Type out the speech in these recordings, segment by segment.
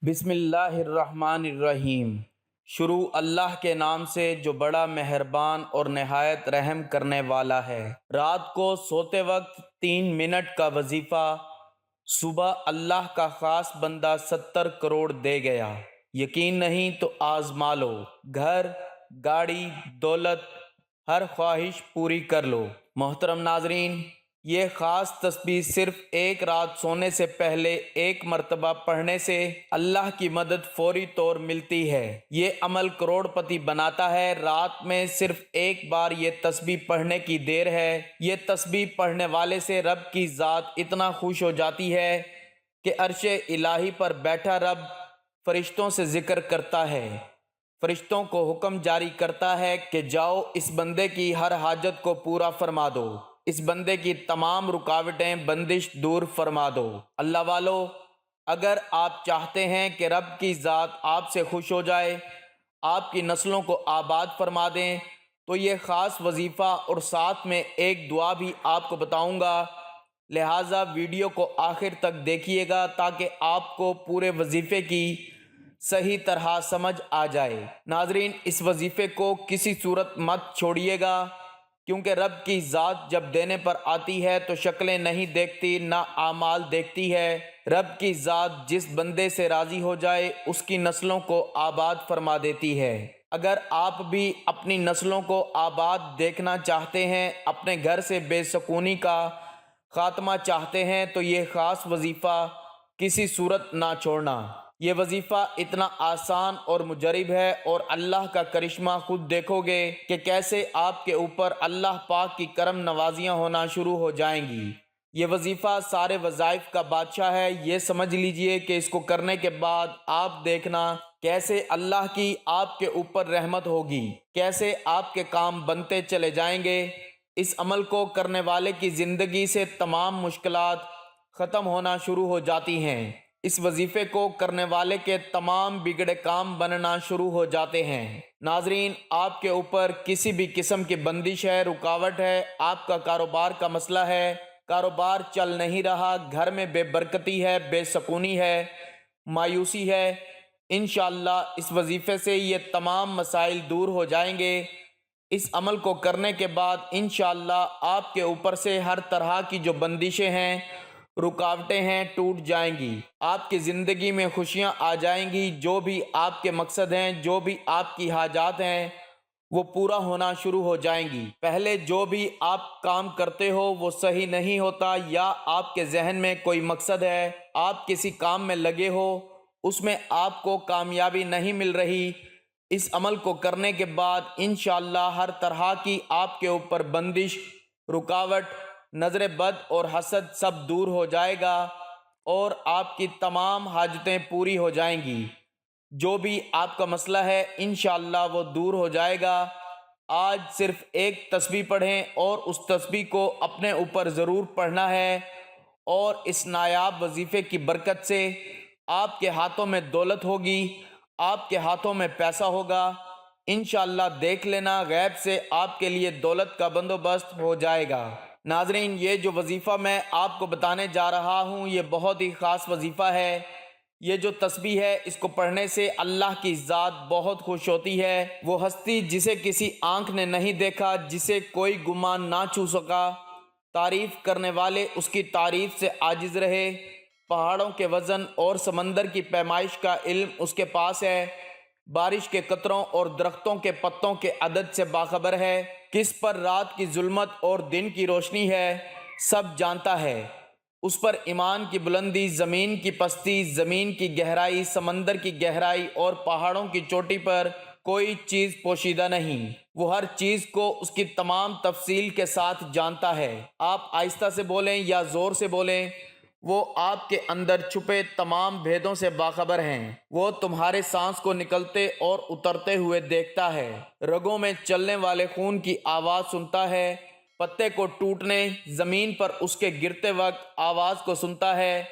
بسم اللہ الرحمن الرحیم۔ شروع اللہ کے نام سے جو بڑا مہربان اور نہایت رحم کرنے والا ہے۔ رات کو سوتے وقت 3 منٹ کا وظیفہ صبح اللہ کا خاص بندہ 70 کروڑ دے گیا۔ یقین نہیں تو آزما لو، گھر، گاڑی، دولت، ہر خواہش پوری کر لو۔ محترم ناظرین، یہ خاص تسبیح صرف ایک رات سونے سے پہلے ایک مرتبہ پڑھنے سے اللہ کی مدد فوری طور ملتی ہے۔ یہ عمل کروڑ پتی بناتا ہے۔ رات میں صرف ایک بار یہ تسبیح پڑھنے کی دیر ہے۔ یہ تسبیح پڑھنے والے سے رب کی ذات اتنا خوش ہو جاتی ہے کہ عرش الہی پر بیٹھا رب فرشتوں سے ذکر کرتا ہے، فرشتوں کو حکم جاری کرتا ہے کہ جاؤ اس بندے کی ہر حاجت کو پورا فرما دو، اس بندے کی تمام رکاوٹیں بندش دور فرما دو۔ اللہ والو، اگر آپ چاہتے ہیں کہ رب کی ذات آپ سے خوش ہو جائے، آپ کی نسلوں کو آباد فرما دیں، تو یہ خاص وظیفہ اور ساتھ میں ایک دعا بھی آپ کو بتاؤں گا، لہٰذا ویڈیو کو آخر تک دیکھیے گا تاکہ آپ کو پورے وظیفے کی صحیح طرح سمجھ آ جائے۔ ناظرین، اس وظیفے کو کسی صورت مت چھوڑیے گا، کیونکہ رب کی ذات جب دینے پر آتی ہے تو شکلیں نہیں دیکھتی، نہ اعمال دیکھتی ہے۔ رب کی ذات جس بندے سے راضی ہو جائے اس کی نسلوں کو آباد فرما دیتی ہے۔ اگر آپ بھی اپنی نسلوں کو آباد دیکھنا چاہتے ہیں، اپنے گھر سے بے سکونی کا خاتمہ چاہتے ہیں، تو یہ خاص وظیفہ کسی صورت نہ چھوڑنا۔ یہ وظیفہ اتنا آسان اور مجرب ہے، اور اللہ کا کرشمہ خود دیکھو گے کہ کیسے آپ کے اوپر اللہ پاک کی کرم نوازیاں ہونا شروع ہو جائیں گی۔ یہ وظیفہ سارے وظائف کا بادشاہ ہے۔ یہ سمجھ لیجئے کہ اس کو کرنے کے بعد آپ دیکھنا کیسے اللہ کی آپ کے اوپر رحمت ہوگی، کیسے آپ کے کام بنتے چلے جائیں گے۔ اس عمل کو کرنے والے کی زندگی سے تمام مشکلات ختم ہونا شروع ہو جاتی ہیں۔ اس وظیفے کو کرنے والے کے تمام بگڑے کام بننا شروع ہو جاتے ہیں۔ ناظرین، آپ کے اوپر کسی بھی قسم کی بندش ہے، رکاوٹ ہے، آپ کا کاروبار کا مسئلہ ہے، کاروبار چل نہیں رہا، گھر میں بے برکتی ہے، بے سکونی ہے، مایوسی ہے، انشاءاللہ اس وظیفے سے یہ تمام مسائل دور ہو جائیں گے۔ اس عمل کو کرنے کے بعد انشاءاللہ آپ کے اوپر سے ہر طرح کی جو بندشیں ہیں، رکاوٹیں ہیں، ٹوٹ جائیں گی۔ آپ کی زندگی میں خوشیاں آ جائیں گی۔ جو بھی آپ کے مقصد ہیں، جو بھی آپ کی حاجات ہیں، وہ پورا ہونا شروع ہو جائیں گی۔ پہلے جو بھی آپ کام کرتے ہو وہ صحیح نہیں ہوتا، یا آپ کے ذہن میں کوئی مقصد ہے، آپ کسی کام میں لگے ہو، اس میں آپ کو کامیابی نہیں مل رہی، اس عمل کو کرنے کے بعد انشاءاللہ ہر طرح کی آپ کے اوپر بندش، رکاوٹ، نظر بد اور حسد سب دور ہو جائے گا، اور آپ کی تمام حاجتیں پوری ہو جائیں گی۔ جو بھی آپ کا مسئلہ ہے انشاءاللہ وہ دور ہو جائے گا۔ آج صرف ایک تسبیح پڑھیں، اور اس تسبیح کو اپنے اوپر ضرور پڑھنا ہے، اور اس نایاب وظیفے کی برکت سے آپ کے ہاتھوں میں دولت ہوگی، آپ کے ہاتھوں میں پیسہ ہوگا۔ انشاءاللہ دیکھ لینا، غیب سے آپ کے لیے دولت کا بندوبست ہو جائے گا۔ ناظرین، یہ جو وظیفہ میں آپ کو بتانے جا رہا ہوں یہ بہت ہی خاص وظیفہ ہے۔ یہ جو تسبیح ہے اس کو پڑھنے سے اللہ کی ذات بہت خوش ہوتی ہے۔ وہ ہستی جسے کسی آنکھ نے نہیں دیکھا، جسے کوئی گمان نہ چھو سکا، تعریف کرنے والے اس کی تعریف سے عاجز رہے۔ پہاڑوں کے وزن اور سمندر کی پیمائش کا علم اس کے پاس ہے، بارش کے قطروں اور درختوں کے پتوں کے عدد سے باخبر ہے، کس پر رات کی ظلمت اور دن کی روشنی ہے سب جانتا ہے۔ اس پر ایمان کی بلندی، زمین کی پستی، زمین کی گہرائی، سمندر کی گہرائی اور پہاڑوں کی چوٹی پر کوئی چیز پوشیدہ نہیں۔ وہ ہر چیز کو اس کی تمام تفصیل کے ساتھ جانتا ہے۔ آپ آہستہ سے بولیں یا زور سے بولیں، وہ آپ کے اندر چھپے تمام بھیدوں سے باخبر ہیں۔ وہ تمہارے سانس کو نکلتے اور اترتے ہوئے دیکھتا ہے، رگوں میں چلنے والے خون کی آواز سنتا ہے، پتے کو ٹوٹنے، زمین پر اس کے گرتے وقت آواز کو سنتا ہے،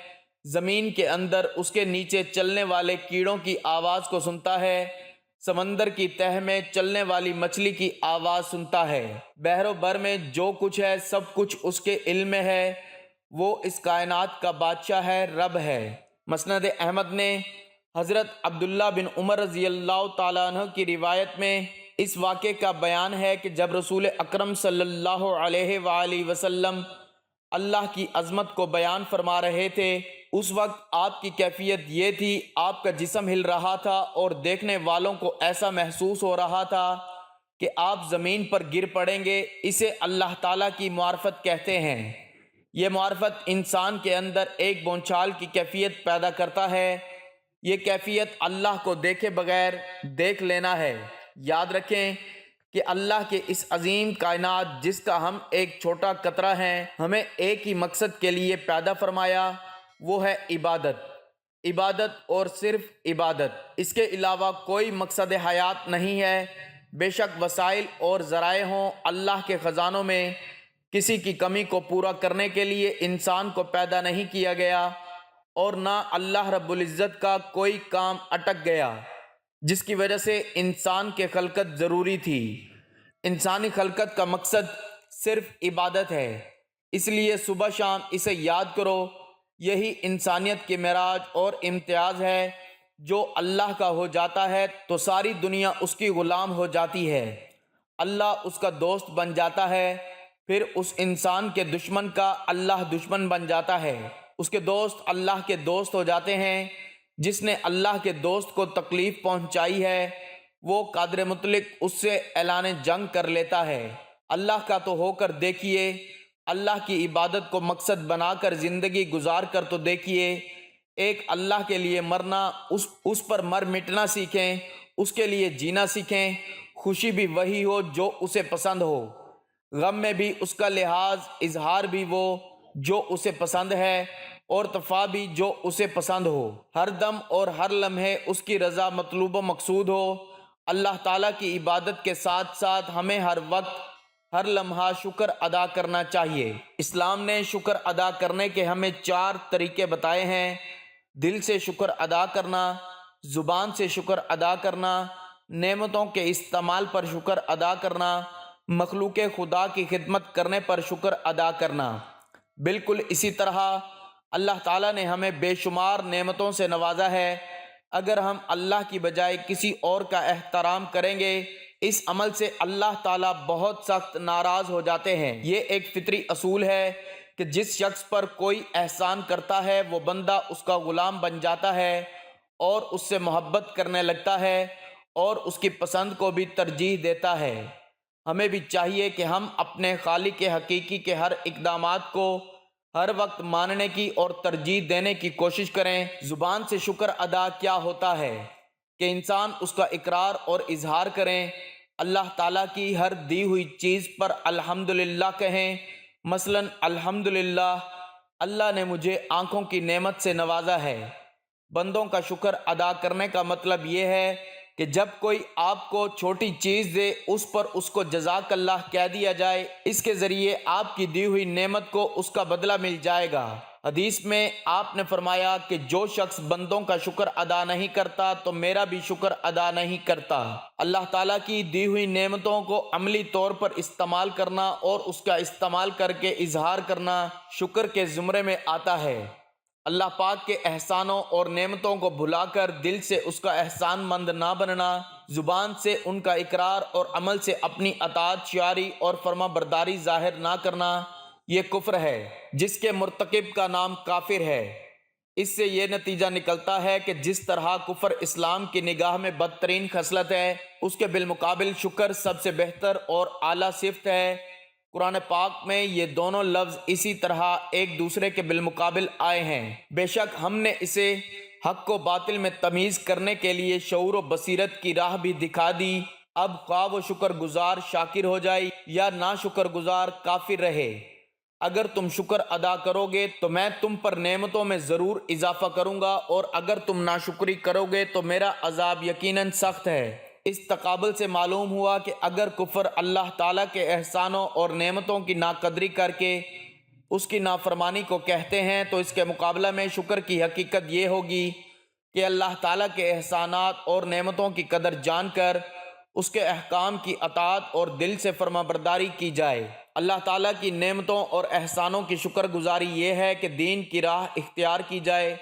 زمین کے اندر اس کے نیچے چلنے والے کیڑوں کی آواز کو سنتا ہے، سمندر کی تہہ میں چلنے والی مچھلی کی آواز سنتا ہے۔ بحر و بر میں جو کچھ ہے سب کچھ اس کے علم میں ہے۔ وہ اس کائنات کا بادشاہ ہے، رب ہے۔ مسند احمد نے حضرت عبداللہ بن عمر رضی اللہ تعالیٰ عنہ کی روایت میں اس واقعے کا بیان ہے کہ جب رسول اکرم صلی اللہ علیہ وآلہ وسلم اللہ کی عظمت کو بیان فرما رہے تھے، اس وقت آپ کی کیفیت یہ تھی، آپ کا جسم ہل رہا تھا اور دیکھنے والوں کو ایسا محسوس ہو رہا تھا کہ آپ زمین پر گر پڑیں گے۔ اسے اللہ تعالیٰ کی معرفت کہتے ہیں۔ یہ معرفت انسان کے اندر ایک بونچال کی کیفیت پیدا کرتا ہے۔ یہ کیفیت اللہ کو دیکھے بغیر دیکھ لینا ہے۔ یاد رکھیں کہ اللہ کے اس عظیم کائنات جس کا ہم ایک چھوٹا قطرہ ہیں، ہمیں ایک ہی مقصد کے لیے پیدا فرمایا، وہ ہے عبادت۔ عبادت اور صرف عبادت، اس کے علاوہ کوئی مقصد حیات نہیں ہے۔ بے شک وسائل اور ذرائع ہوں، اللہ کے خزانوں میں کسی کی کمی کو پورا کرنے کے لیے انسان کو پیدا نہیں کیا گیا، اور نہ اللہ رب العزت کا کوئی کام اٹک گیا جس کی وجہ سے انسان کے خلقت ضروری تھی۔ انسانی خلقت کا مقصد صرف عبادت ہے، اس لیے صبح شام اسے یاد کرو۔ یہی انسانیت کی معراج اور امتیاز ہے۔ جو اللہ کا ہو جاتا ہے تو ساری دنیا اس کی غلام ہو جاتی ہے، اللہ اس کا دوست بن جاتا ہے، پھر اس انسان کے دشمن کا اللہ دشمن بن جاتا ہے، اس کے دوست اللہ کے دوست ہو جاتے ہیں۔ جس نے اللہ کے دوست کو تکلیف پہنچائی ہے وہ قادر مطلق اس سے اعلان جنگ کر لیتا ہے۔ اللہ کا تو ہو کر دیکھیے، اللہ کی عبادت کو مقصد بنا کر زندگی گزار کر تو دیکھیے۔ ایک اللہ کے لیے مرنا، اس پر مر مٹنا سیکھیں، اس کے لیے جینا سیکھیں۔ خوشی بھی وہی ہو جو اسے پسند ہو، غم میں بھی اس کا لحاظ اظہار بھی وہ جو اسے پسند ہے، اور تفا بھی جو اسے پسند ہو۔ ہر دم اور ہر لمحے اس کی رضا مطلوب و مقصود ہو۔ اللہ تعالیٰ کی عبادت کے ساتھ ساتھ ہمیں ہر وقت ہر لمحہ شکر ادا کرنا چاہیے۔ اسلام نے شکر ادا کرنے کے ہمیں 4 طریقے بتائے ہیں: دل سے شکر ادا کرنا، زبان سے شکر ادا کرنا، نعمتوں کے استعمال پر شکر ادا کرنا، مخلوق خدا کی خدمت کرنے پر شکر ادا کرنا۔ بالکل اسی طرح اللہ تعالیٰ نے ہمیں بے شمار نعمتوں سے نوازا ہے۔ اگر ہم اللہ کی بجائے کسی اور کا احترام کریں گے، اس عمل سے اللہ تعالیٰ بہت سخت ناراض ہو جاتے ہیں۔ یہ ایک فطری اصول ہے کہ جس شخص پر کوئی احسان کرتا ہے وہ بندہ اس کا غلام بن جاتا ہے اور اس سے محبت کرنے لگتا ہے اور اس کی پسند کو بھی ترجیح دیتا ہے۔ ہمیں بھی چاہیے کہ ہم اپنے خالق حقیقی کے ہر اقدامات کو ہر وقت ماننے کی اور ترجیح دینے کی کوشش کریں۔ زبان سے شکر ادا کیا ہوتا ہے کہ انسان اس کا اقرار اور اظہار کریں۔ اللہ تعالیٰ کی ہر دی ہوئی چیز پر الحمدللہ کہیں۔ مثلا الحمدللہ، اللہ نے مجھے آنکھوں کی نعمت سے نوازا ہے۔ بندوں کا شکر ادا کرنے کا مطلب یہ ہے کہ جب کوئی آپ کو چھوٹی چیز دے اس پر اس کو جزاک اللہ کہہ دیا جائے، اس کے ذریعے آپ کی دی ہوئی نعمت کو اس کا بدلہ مل جائے گا۔ حدیث میں آپ نے فرمایا کہ جو شخص بندوں کا شکر ادا نہیں کرتا تو میرا بھی شکر ادا نہیں کرتا۔ اللہ تعالیٰ کی دی ہوئی نعمتوں کو عملی طور پر استعمال کرنا اور اس کا استعمال کر کے اظہار کرنا شکر کے زمرے میں آتا ہے۔ اللہ پاک کے احسانوں اور نعمتوں کو بھلا کر دل سے اس کا احسان مند نہ بننا، زبان سے ان کا اقرار اور عمل سے اپنی اطاعت شیاری اور فرما برداری ظاہر نہ کرنا، یہ کفر ہے جس کے مرتکب کا نام کافر ہے۔ اس سے یہ نتیجہ نکلتا ہے کہ جس طرح کفر اسلام کی نگاہ میں بدترین خصلت ہے، اس کے بالمقابل شکر سب سے بہتر اور اعلیٰ صفت ہے۔ قرآن پاک میں یہ دونوں لفظ اسی طرح ایک دوسرے کے بالمقابل آئے ہیں۔ بے شک ہم نے اسے حق و باطل میں تمیز کرنے کے لیے شعور و بصیرت کی راہ بھی دکھا دی۔ اب خواہ و شکر گزار شاکر ہو جائے یا نا شکر گزار کافر رہے، اگر تم شکر ادا کرو گے تو میں تم پر نعمتوں میں ضرور اضافہ کروں گا، اور اگر تم ناشکری کرو گے تو میرا عذاب یقیناً سخت ہے۔ اس تقابل سے معلوم ہوا کہ اگر کفر اللہ تعالیٰ کے احسانوں اور نعمتوں کی ناقدری کر کے اس کی نافرمانی کو کہتے ہیں تو اس کے مقابلہ میں شکر کی حقیقت یہ ہوگی کہ اللہ تعالیٰ کے احسانات اور نعمتوں کی قدر جان کر اس کے احکام کی اطاعت اور دل سے فرما برداری کی جائے۔ اللہ تعالیٰ کی نعمتوں اور احسانوں کی شکر گزاری یہ ہے کہ دین کی راہ اختیار کی جائے،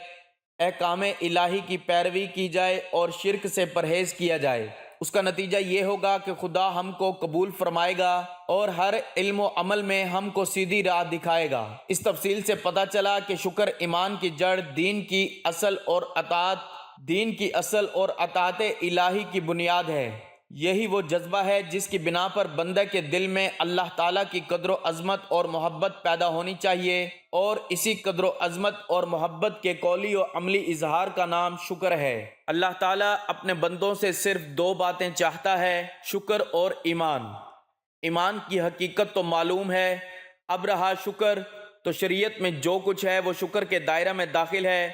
احکام الہی کی پیروی کی جائے اور شرک سے پرہیز کیا جائے، اس کا نتیجہ یہ ہوگا کہ خدا ہم کو قبول فرمائے گا اور ہر علم و عمل میں ہم کو سیدھی راہ دکھائے گا۔ اس تفصیل سے پتہ چلا کہ شکر ایمان کی جڑ، دین کی اصل اور اطاعت الہی کی بنیاد ہے۔ یہی وہ جذبہ ہے جس کی بنا پر بندہ کے دل میں اللہ تعالیٰ کی قدر و عظمت اور محبت پیدا ہونی چاہیے، اور اسی قدر و عظمت اور محبت کے قولی و عملی اظہار کا نام شکر ہے۔ اللہ تعالیٰ اپنے بندوں سے صرف دو باتیں چاہتا ہے، شکر اور ایمان۔ ایمان کی حقیقت تو معلوم ہے، اب رہا شکر، تو شریعت میں جو کچھ ہے وہ شکر کے دائرہ میں داخل ہے۔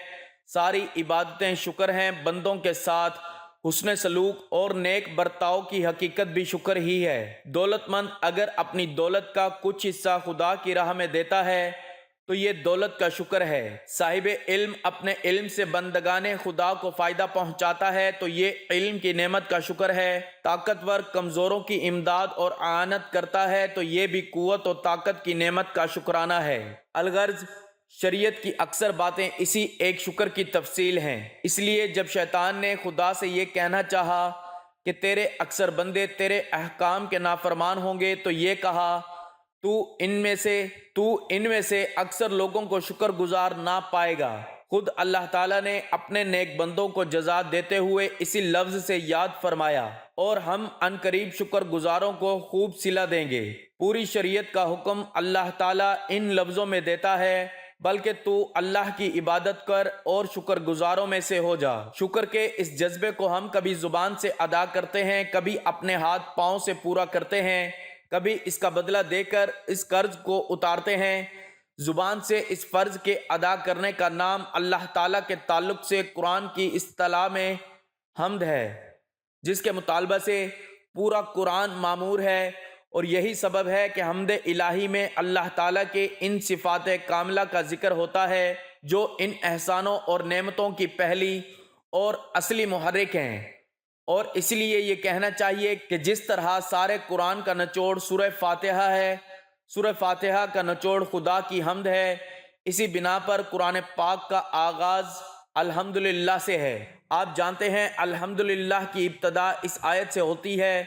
ساری عبادتیں شکر ہیں، بندوں کے ساتھ حسن سلوک اور نیک برتاؤ کی حقیقت بھی شکر ہی ہے۔ دولت مند اگر اپنی دولت کا کچھ حصہ خدا کی راہ میں دیتا ہے تو یہ دولت کا شکر ہے۔ صاحب علم اپنے علم سے بندگان خدا کو فائدہ پہنچاتا ہے تو یہ علم کی نعمت کا شکر ہے۔ طاقتور کمزوروں کی امداد اور اعانت کرتا ہے تو یہ بھی قوت و طاقت کی نعمت کا شکرانہ ہے۔ الغرض شریعت کی اکثر باتیں اسی ایک شکر کی تفصیل ہیں۔ اس لیے جب شیطان نے خدا سے یہ کہنا چاہا کہ تیرے اکثر بندے تیرے احکام کے نافرمان ہوں گے، تو یہ کہا تو ان میں سے اکثر لوگوں کو شکر گزار نہ پائے گا۔ خود اللہ تعالیٰ نے اپنے نیک بندوں کو جزا دیتے ہوئے اسی لفظ سے یاد فرمایا، اور ہم عنقریب شکر گزاروں کو خوب صلہ دیں گے۔ پوری شریعت کا حکم اللہ تعالیٰ ان لفظوں میں دیتا ہے، بلکہ تو اللہ کی عبادت کر اور شکر گزاروں میں سے ہو جا۔ شکر کے اس جذبے کو ہم کبھی زبان سے ادا کرتے ہیں، کبھی اپنے ہاتھ پاؤں سے پورا کرتے ہیں، کبھی اس کا بدلہ دے کر اس قرض کو اتارتے ہیں۔ زبان سے اس فرض کے ادا کرنے کا نام اللہ تعالیٰ کے تعلق سے قرآن کی اصطلاح میں حمد ہے، جس کے مطالبہ سے پورا قرآن مامور ہے، اور یہی سبب ہے کہ حمد الہی میں اللہ تعالیٰ کے ان صفات کاملہ کا ذکر ہوتا ہے جو ان احسانوں اور نعمتوں کی پہلی اور اصلی محرک ہیں۔ اور اس لیے یہ کہنا چاہیے کہ جس طرح سارے قرآن کا نچوڑ سورہ فاتحہ ہے، سورہ فاتحہ کا نچوڑ خدا کی حمد ہے، اسی بنا پر قرآن پاک کا آغاز الحمدللہ سے ہے۔ آپ جانتے ہیں الحمدللہ کی ابتدا اس آیت سے ہوتی ہے۔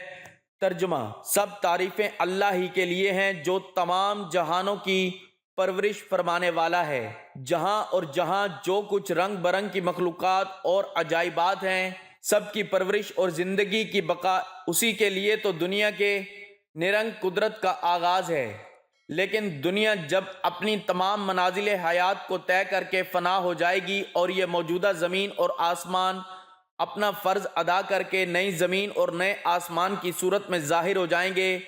ترجمہ: سب تعریفیں اللہ ہی کے لیے ہیں جو تمام جہانوں کی پرورش فرمانے والا ہے۔ جہاں اور جہاں جو کچھ رنگ برنگ کی مخلوقات اور عجائبات ہیں، سب کی پرورش اور زندگی کی بقا اسی کے لیے تو دنیا کے نرنگ قدرت کا آغاز ہے۔ لیکن دنیا جب اپنی تمام منازل حیات کو طے کر کے فنا ہو جائے گی اور یہ موجودہ زمین اور آسمان اپنا فرض ادا کر کے نئی زمین اور نئے آسمان کی صورت میں ظاہر ہو جائیں گے،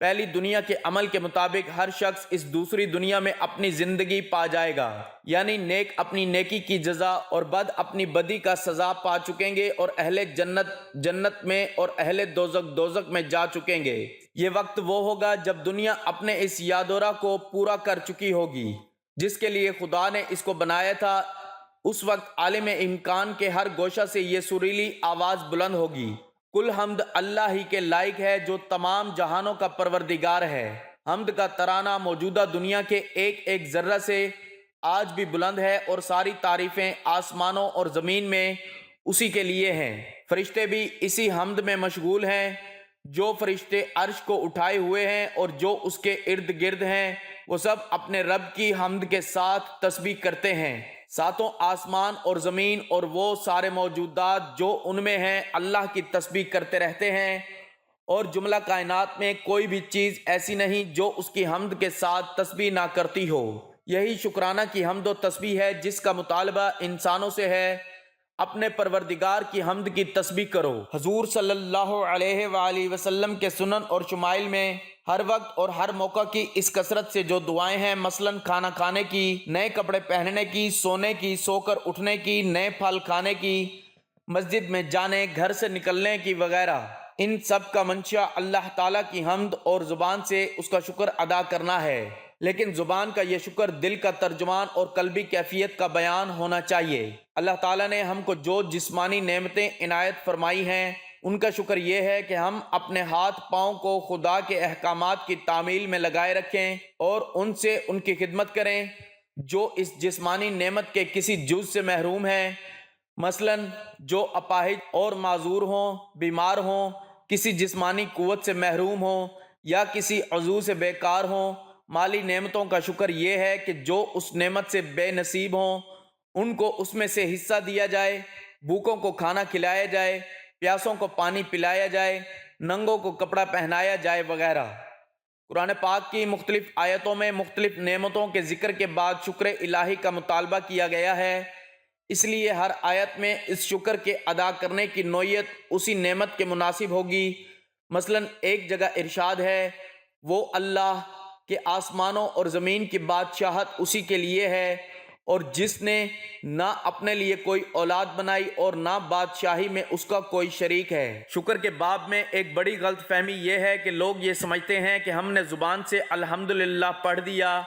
پہلی دنیا کے عمل کے مطابق ہر شخص اس دوسری دنیا میں اپنی زندگی پا جائے گا، یعنی نیک اپنی نیکی کی جزا اور بد اپنی بدی کا سزا پا چکیں گے، اور اہل جنت جنت میں اور اہل دوزخ دوزخ میں جا چکیں گے۔ یہ وقت وہ ہوگا جب دنیا اپنے اس یادورہ کو پورا کر چکی ہوگی جس کے لیے خدا نے اس کو بنایا تھا۔ اس وقت عالم امکان کے ہر گوشہ سے یہ سریلی آواز بلند ہوگی، کل حمد اللہ ہی کے لائق ہے جو تمام جہانوں کا پروردگار ہے۔ حمد کا ترانہ موجودہ دنیا کے ایک ایک ذرہ سے آج بھی بلند ہے، اور ساری تعریفیں آسمانوں اور زمین میں اسی کے لیے ہیں۔ فرشتے بھی اسی حمد میں مشغول ہیں۔ جو فرشتے عرش کو اٹھائے ہوئے ہیں اور جو اس کے ارد گرد ہیں، وہ سب اپنے رب کی حمد کے ساتھ تسبیح کرتے ہیں۔ ساتوں آسمان اور زمین اور وہ سارے موجودات جو ان میں ہیں اللہ کی تسبیح کرتے رہتے ہیں، اور جملہ کائنات میں کوئی بھی چیز ایسی نہیں جو اس کی حمد کے ساتھ تسبیح نہ کرتی ہو۔ یہی شکرانہ کی حمد و تسبیح ہے جس کا مطالبہ انسانوں سے ہے۔ اپنے پروردگار کی حمد کی تسبیح کرو۔ حضور صلی اللہ علیہ وآلہ وسلم کے سنن اور شمائل میں ہر وقت اور ہر موقع کی اس کثرت سے جو دعائیں ہیں، مثلاً کھانا کھانے کی، نئے کپڑے پہننے کی، سونے کی، سو کر اٹھنے کی، نئے پھل کھانے کی، مسجد میں جانے، گھر سے نکلنے کی وغیرہ، ان سب کا منشا اللہ تعالیٰ کی حمد اور زبان سے اس کا شکر ادا کرنا ہے۔ لیکن زبان کا یہ شکر دل کا ترجمان اور قلبی کیفیت کا بیان ہونا چاہیے۔ اللہ تعالیٰ نے ہم کو جو جسمانی نعمتیں عنایت فرمائی ہیں، ان کا شکر یہ ہے کہ ہم اپنے ہاتھ پاؤں کو خدا کے احکامات کی تعمیل میں لگائے رکھیں اور ان سے ان کی خدمت کریں۔ جو اس جسمانی نعمت کے کسی جز سے محروم ہیں، مثلاً جو اپاہج اور معذور ہوں، بیمار ہوں، کسی جسمانی قوت سے محروم ہوں یا کسی عضو سے بیکار ہوں۔ مالی نعمتوں کا شکر یہ ہے کہ جو اس نعمت سے بے نصیب ہوں ان کو اس میں سے حصہ دیا جائے، بھوکوں کو کھانا کھلایا جائے، پیاسوں کو پانی پلایا جائے، ننگوں کو کپڑا پہنایا جائے وغیرہ۔ قرآن پاک کی مختلف آیتوں میں مختلف نعمتوں کے ذکر کے بعد شکر الہی کا مطالبہ کیا گیا ہے، اس لیے ہر آیت میں اس شکر کے ادا کرنے کی نوعیت اسی نعمت کے مناسب ہوگی۔ مثلاً ایک جگہ ارشاد ہے، وہ اللہ کہ آسمانوں اور زمین کی بادشاہت اسی کے لیے ہے، اور جس نے نہ اپنے لیے کوئی اولاد بنائی اور نہ بادشاہی میں اس کا کوئی شریک ہے۔ شکر کے باب میں ایک بڑی غلط فہمی یہ ہے کہ لوگ یہ سمجھتے ہیں کہ ہم نے زبان سے الحمدللہ پڑھ دیا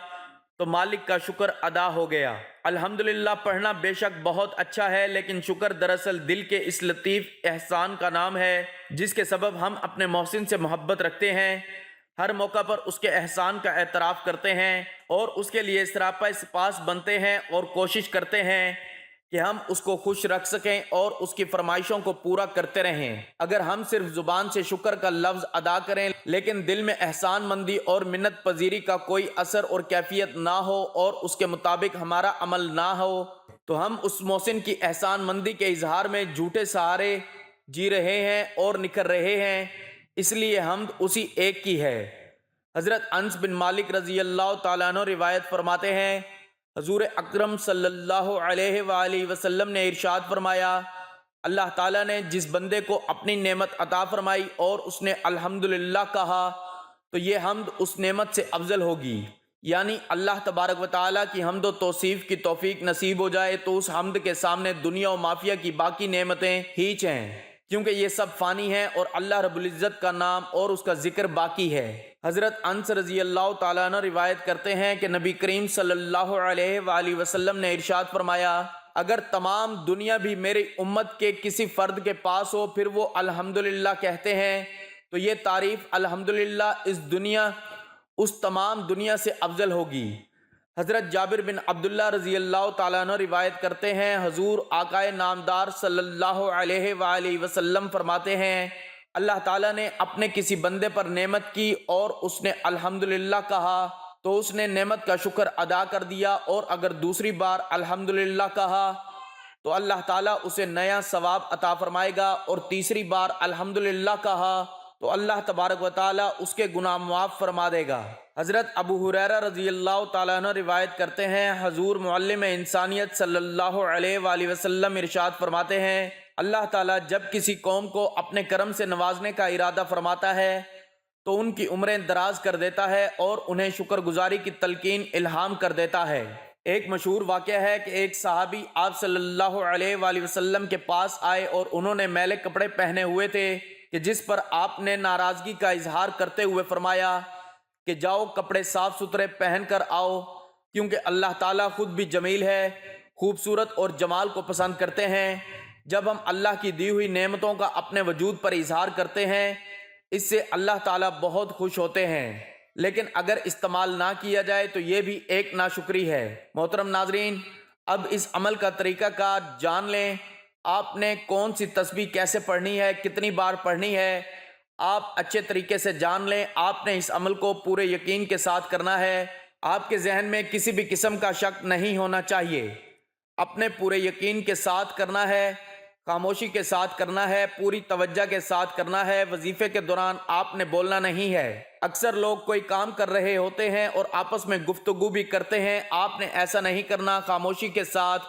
تو مالک کا شکر ادا ہو گیا۔ الحمدللہ پڑھنا بے شک بہت اچھا ہے، لیکن شکر دراصل دل کے اس لطیف احسان کا نام ہے جس کے سبب ہم اپنے محسن سے محبت رکھتے ہیں، ہر موقع پر اس کے احسان کا اعتراف کرتے ہیں اور اس کے لیے سراپا سپاس بنتے ہیں اور کوشش کرتے ہیں کہ ہم اس کو خوش رکھ سکیں اور اس کی فرمائشوں کو پورا کرتے رہیں۔ اگر ہم صرف زبان سے شکر کا لفظ ادا کریں لیکن دل میں احسان مندی اور منت پذیری کا کوئی اثر اور کیفیت نہ ہو اور اس کے مطابق ہمارا عمل نہ ہو تو ہم اس محسن کی احسان مندی کے اظہار میں جھوٹے سہارے جی رہے ہیں اور نکھر رہے ہیں، اس لیے حمد اسی ایک کی ہے۔ حضرت انس بن مالک رضی اللہ تعالیٰ عنہ روایت فرماتے ہیں، حضور اکرم صلی اللہ علیہ وآلہ وسلم نے ارشاد فرمایا، اللہ تعالیٰ نے جس بندے کو اپنی نعمت عطا فرمائی اور اس نے الحمدللہ کہا تو یہ حمد اس نعمت سے افضل ہوگی، یعنی اللہ تبارک و تعالیٰ کی حمد و توصیف کی توفیق نصیب ہو جائے تو اس حمد کے سامنے دنیا و مافیہ کی باقی نعمتیں ہیچ ہیں، کیونکہ یہ سب فانی ہیں اور اللہ رب العزت کا نام اور اس کا ذکر باقی ہے۔ حضرت انس رضی اللہ تعالیٰ عنہ روایت کرتے ہیں کہ نبی کریم صلی اللہ علیہ وآلہ وسلم نے ارشاد فرمایا، اگر تمام دنیا بھی میری امت کے کسی فرد کے پاس ہو پھر وہ الحمدللہ کہتے ہیں تو یہ تعریف الحمدللہ اس تمام دنیا سے افضل ہوگی۔ حضرت جابر بن عبداللہ رضی اللہ تعالیٰ عنہ روایت کرتے ہیں، حضور آقائے نامدار صلی اللہ علیہ وآلہ وسلم فرماتے ہیں، اللہ تعالیٰ نے اپنے کسی بندے پر نعمت کی اور اس نے الحمدللہ کہا تو اس نے نعمت کا شکر ادا کر دیا، اور اگر دوسری بار الحمدللہ کہا تو اللہ تعالیٰ اسے نیا ثواب عطا فرمائے گا، اور تیسری بار الحمدللہ کہا تو اللہ تبارک و تعالیٰ اس کے گناہ معاف فرما دے گا۔ حضرت ابو ہریرہ رضی اللہ تعالیٰ عنہ روایت کرتے ہیں، حضور معلم انسانیت صلی اللہ علیہ وآلہ وسلم ارشاد فرماتے ہیں، اللہ تعالیٰ جب کسی قوم کو اپنے کرم سے نوازنے کا ارادہ فرماتا ہے تو ان کی عمریں دراز کر دیتا ہے اور انہیں شکر گزاری کی تلقین الہام کر دیتا ہے۔ ایک مشہور واقعہ ہے کہ ایک صحابی آپ صلی اللہ علیہ وآلہ وسلم کے پاس آئے اور انہوں نے میلے کپڑے پہنے ہوئے تھے کہ جس پر آپ نے ناراضگی کا اظہار کرتے ہوئے فرمایا کہ جاؤ کپڑے صاف ستھرے پہن کر آؤ، کیونکہ اللہ تعالیٰ خود بھی جمیل ہے، خوبصورت اور جمال کو پسند کرتے ہیں۔ جب ہم اللہ کی دی ہوئی نعمتوں کا اپنے وجود پر اظہار کرتے ہیں اس سے اللہ تعالیٰ بہت خوش ہوتے ہیں، لیکن اگر استعمال نہ کیا جائے تو یہ بھی ایک ناشکری ہے۔ محترم ناظرین، اب اس عمل کا طریقہ کار جان لیں۔ آپ نے کون سی تسبیح کیسے پڑھنی ہے، کتنی بار پڑھنی ہے، آپ اچھے طریقے سے جان لیں۔ آپ نے اس عمل کو پورے یقین کے ساتھ کرنا ہے، آپ کے ذہن میں کسی بھی قسم کا شک نہیں ہونا چاہیے، اپنے پورے یقین کے ساتھ کرنا ہے، خاموشی کے ساتھ کرنا ہے، پوری توجہ کے ساتھ کرنا ہے۔ وظیفے کے دوران آپ نے بولنا نہیں ہے۔ اکثر لوگ کوئی کام کر رہے ہوتے ہیں اور آپس میں گفتگو بھی کرتے ہیں، آپ نے ایسا نہیں کرنا۔ خاموشی کے ساتھ،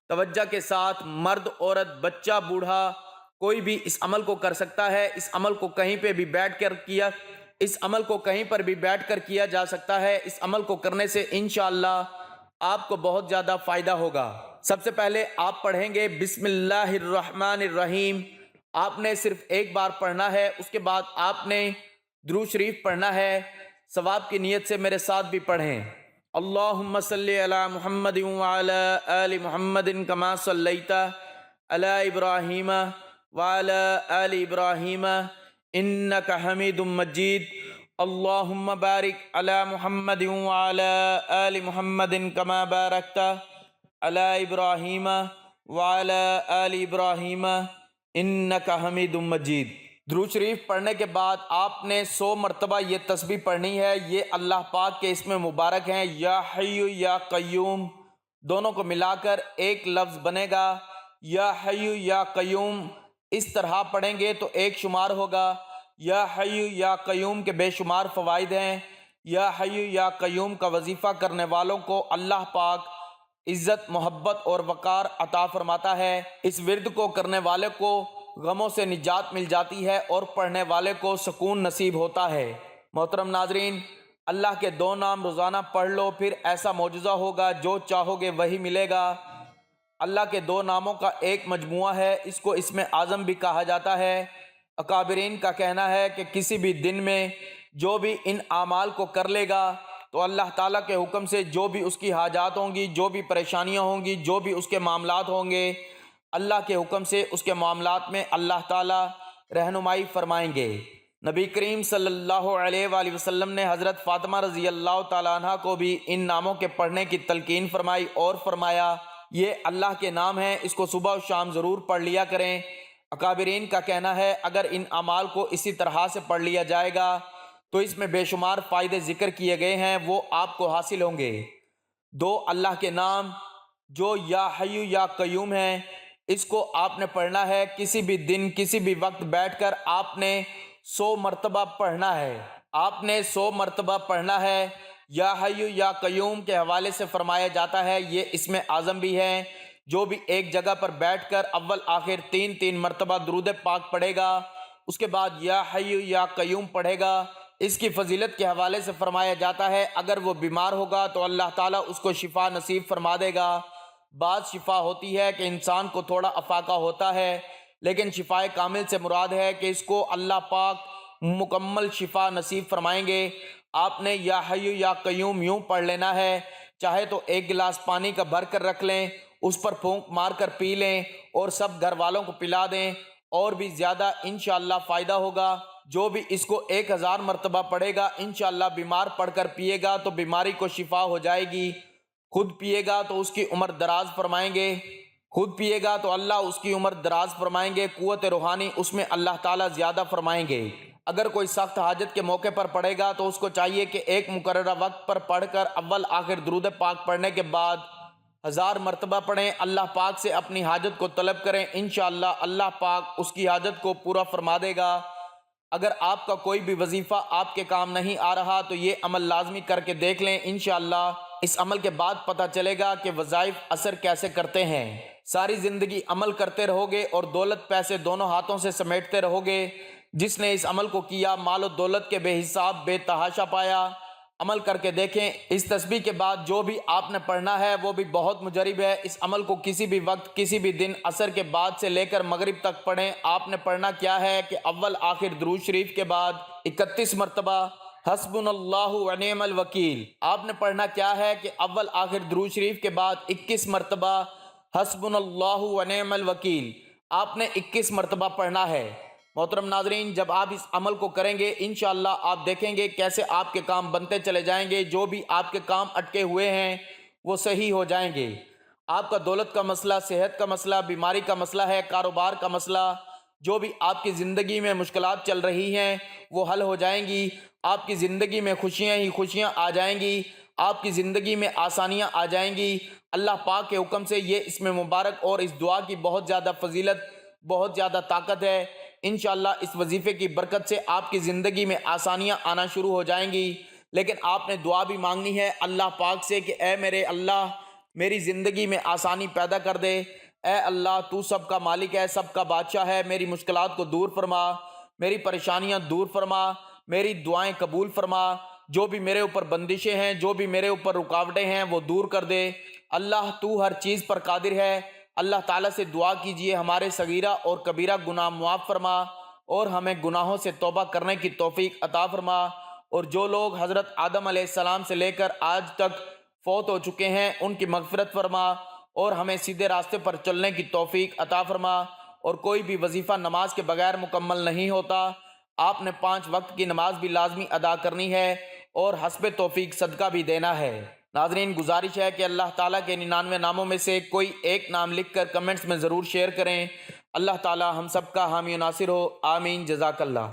توجہ کے ساتھ، مرد عورت بچہ بوڑھا کوئی بھی اس عمل کو کر سکتا ہے۔ اس عمل کو کہیں پر بھی بیٹھ کر کیا جا سکتا ہے۔ اس عمل کو کرنے سے انشاءاللہ آپ کو بہت زیادہ فائدہ ہوگا۔ سب سے پہلے آپ پڑھیں گے بسم اللہ الرحمن الرحیم، آپ نے صرف ایک بار پڑھنا ہے، اس کے بعد آپ نے درود شریف پڑھنا ہے۔ ثواب کی نیت سے میرے ساتھ بھی پڑھیں، اللہم صلی علی محمد وعلی آل محمد کما صلیت علی ابراہیم وعلی آل ابراہیم انک حمید مجید، اللہم بارک علی محمد وعلی آل محمد کما بارکت علی ابراہیم وعلی آل ابراہیم انک حمید مجید۔ درود شریف پڑھنے کے بعد آپ نے 100 مرتبہ یہ تسبیح پڑھنی ہے۔ یہ اللہ پاک کے اسم مبارک ہیں، یا حی یا قیوم، دونوں کو ملا کر ایک لفظ بنے گا۔ یا حی یا قیوم اس طرح پڑھیں گے تو ایک شمار ہوگا۔ یا حی یا قیوم کے بے شمار فوائد ہیں۔ یا حی یا قیوم کا وظیفہ کرنے والوں کو اللہ پاک عزت، محبت اور وقار عطا فرماتا ہے۔ اس ورد کو کرنے والے کو غموں سے نجات مل جاتی ہے اور پڑھنے والے کو سکون نصیب ہوتا ہے۔ محترم ناظرین، اللہ کے 2 نام روزانہ پڑھ لو، پھر ایسا معجزہ ہوگا، جو چاہو گے وہی ملے گا۔ اللہ کے 2 ناموں کا ایک مجموعہ ہے، اس کو اسم اعظم بھی کہا جاتا ہے۔ اکابرین کا کہنا ہے کہ کسی بھی دن میں جو بھی ان اعمال کو کر لے گا تو اللہ تعالیٰ کے حکم سے جو بھی اس کی حاجات ہوں گی، جو بھی پریشانیاں ہوں گی، جو بھی اس کے معاملات ہوں گے، اللہ کے حکم سے اس کے معاملات میں اللہ تعالیٰ رہنمائی فرمائیں گے۔ نبی کریم صلی اللہ علیہ وآلہ وسلم نے حضرت فاطمہ رضی اللہ تعالیٰ عنہ کو بھی ان ناموں کے پڑھنے کی تلقین فرمائی اور فرمایا یہ اللہ کے نام ہیں، اس کو صبح و شام ضرور پڑھ لیا کریں۔ اکابرین کا کہنا ہے اگر ان اعمال کو اسی طرح سے پڑھ لیا جائے گا تو اس میں بے شمار فائدے ذکر کیے گئے ہیں، وہ آپ کو حاصل ہوں گے۔ 2 اللہ کے نام جو یا حی یا قیوم ہیں، اس کو آپ نے پڑھنا ہے۔ کسی بھی دن کسی بھی وقت بیٹھ کر آپ نے 100 مرتبہ پڑھنا ہے۔ آپ نے 100 مرتبہ پڑھنا ہے۔ یا حی یا قیوم کے حوالے سے فرمایا جاتا ہے یہ اسم اعظم بھی ہے۔ جو بھی ایک جگہ پر بیٹھ کر اول آخر 3 مرتبہ درود پاک پڑھے گا، اس کے بعد یا حی یا قیوم پڑھے گا، اس کی فضیلت کے حوالے سے فرمایا جاتا ہے اگر وہ بیمار ہوگا تو اللہ تعالیٰ اس کو شفا نصیب فرما دے گا۔ بعض شفا ہوتی ہے کہ انسان کو تھوڑا افاقہ ہوتا ہے، لیکن شفا کامل سے مراد ہے کہ اس کو اللہ پاک مکمل شفا نصیب فرمائیں گے۔ آپ نے یا حی یا قیوم یوں پڑھ لینا ہے، چاہے تو 1 گلاس پانی کا بھر کر رکھ لیں، اس پر پھونک مار کر پی لیں اور سب گھر والوں کو پلا دیں، اور بھی زیادہ انشاءاللہ فائدہ ہوگا۔ جو بھی اس کو 1000 مرتبہ پڑھے گا انشاءاللہ، بیمار پڑھ کر پیے گا تو بیماری کو شفا ہو جائے گی۔ خود پیے گا تو اس کی عمر دراز فرمائیں گے، خود پیے گا تو اللہ اس کی عمر دراز فرمائیں گے، قوت روحانی اس میں اللہ تعالیٰ زیادہ فرمائیں گے۔ اگر کوئی سخت حاجت کے موقع پر پڑھے گا تو اس کو چاہیے کہ ایک مقررہ وقت پر پڑھ کر اول آخر درود پاک پڑھنے کے بعد 1000 مرتبہ پڑھیں، اللہ پاک سے اپنی حاجت کو طلب کریں، انشاءاللہ اللہ پاک اس کی حاجت کو پورا فرما دے گا۔ اگر آپ کا کوئی بھی وظیفہ آپ کے کام نہیں آ رہا تو یہ عمل لازمی کر کے دیکھ لیں، انشاءاللہ اس عمل کے بعد پتہ چلے گا کہ وظائف اثر کیسے کرتے ہیں۔ ساری زندگی عمل کرتے رہو گے اور دولت پیسے دونوں ہاتھوں سے سمیٹتے رہو گے۔ جس نے اس عمل کو کیا مال و دولت کے بے حساب بے تحاشا پایا۔ عمل کر کے دیکھیں، اس تسبیح کے بعد جو بھی آپ نے پڑھنا ہے وہ بھی بہت مجرب ہے۔ اس عمل کو کسی بھی وقت کسی بھی دن عصر کے بعد سے لے کر مغرب تک پڑھیں۔ آپ نے پڑھنا کیا ہے کہ اول آخر درود شریف کے بعد 31 مرتبہ حسبنا اللہ ونعم الوکیل۔ آپ نے پڑھنا کیا ہے کہ اول آخر درود شریف کے بعد 21 مرتبہ حسبنا اللہ ونعم الوکیل آپ نے 21 مرتبہ پڑھنا ہے۔ محترم ناظرین، جب آپ اس عمل کو کریں گے انشاءاللہ آپ دیکھیں گے کیسے آپ کے کام بنتے چلے جائیں گے۔ جو بھی آپ کے کام اٹکے ہوئے ہیں وہ صحیح ہو جائیں گے۔ آپ کا دولت کا مسئلہ، صحت کا مسئلہ، بیماری کا مسئلہ ہے، کاروبار کا مسئلہ، جو بھی آپ کی زندگی میں مشکلات چل رہی ہیں وہ حل ہو جائیں گی۔ آپ کی زندگی میں خوشیاں ہی خوشیاں آ جائیں گی، آپ کی زندگی میں آسانیاں آ جائیں گی۔ اللہ پاک کے حکم سے یہ اسم مبارک اور اس دعا کی بہت زیادہ فضیلت، بہت زیادہ طاقت ہے۔ انشاءاللہ اس وظیفے کی برکت سے آپ کی زندگی میں آسانیاں آنا شروع ہو جائیں گی۔ لیکن آپ نے دعا بھی مانگنی ہے اللہ پاک سے کہ اے میرے اللہ، میری زندگی میں آسانی پیدا کر دے۔ اے اللہ، تو سب کا مالک ہے، سب کا بادشاہ ہے، میری مشکلات کو دور فرما، میری پریشانیاں دور فرما، میری دعائیں قبول فرما۔ جو بھی میرے اوپر بندشیں ہیں، جو بھی میرے اوپر رکاوٹیں ہیں وہ دور کر دے۔ اللہ تو ہر چیز پر قادر ہے۔ اللہ تعالیٰ سے دعا کیجئے ہمارے صغیرہ اور کبیرہ گناہ معاف فرما اور ہمیں گناہوں سے توبہ کرنے کی توفیق عطا فرما، اور جو لوگ حضرت آدم علیہ السلام سے لے کر آج تک فوت ہو چکے ہیں ان کی مغفرت فرما اور ہمیں سیدھے راستے پر چلنے کی توفیق عطا فرما۔ اور کوئی بھی وظیفہ نماز کے بغیر مکمل نہیں ہوتا۔ آپ نے 5 وقت کی نماز بھی لازمی ادا کرنی ہے اور حسب توفیق صدقہ بھی دینا ہے۔ ناظرین، گزارش ہے کہ اللہ تعالیٰ کے 99 ناموں میں سے کوئی ایک نام لکھ کر کمنٹس میں ضرور شیئر کریں۔ اللہ تعالیٰ ہم سب کا حامی و ناصر ہو، آمین، جزاک اللہ۔